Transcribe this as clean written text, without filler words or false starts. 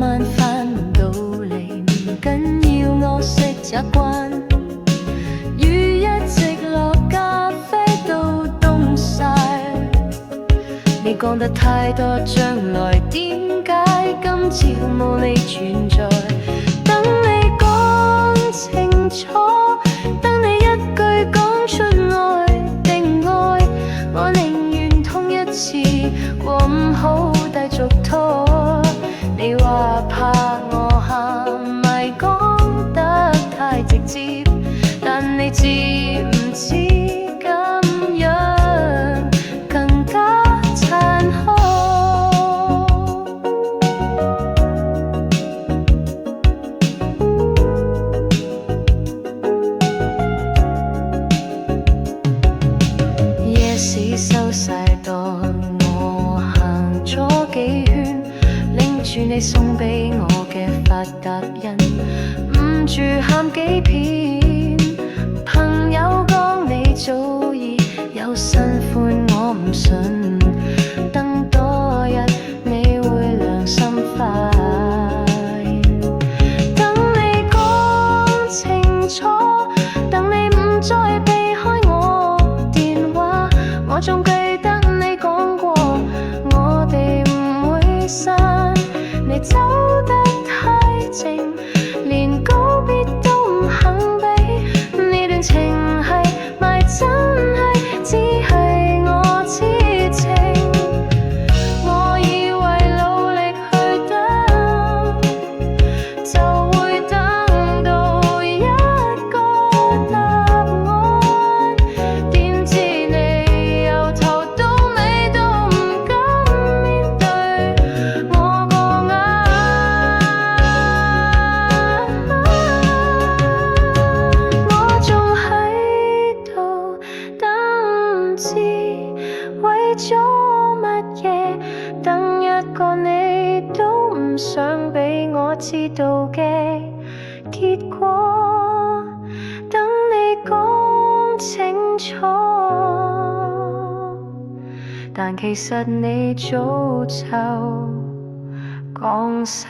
晚飯到嚟，唔緊要，我識習慣。雨一直落，咖啡都凍晒。你講得太多將來，點解今朝冇你存在？等你講清楚，等你一句講出愛定愛，我寧願痛一次過唔好繼續拖。你話怕我喊，咪講得太直接，但你知唔知咁樣更加殘酷？夜市收晒檔，我行咗幾圈，拎住你送俾我嘅發達印，唔住喊幾遍。朋友講你早已有新歡，我唔信，等多日你會良心發現。等你講清楚，等你唔再避開我電話，我仲記得你講過我哋唔會散。你走得太靜，連告別都唔肯俾，呢段情係咪真係只係我知情？我以為努力去等，就會等到一個答案，點知你由頭到尾都唔敢面對我個眼。我仲喺度等，唔知為咗乜嘢，等一個你都唔想俾我知道嘅結果，等你講清楚，但其實你早就講晒。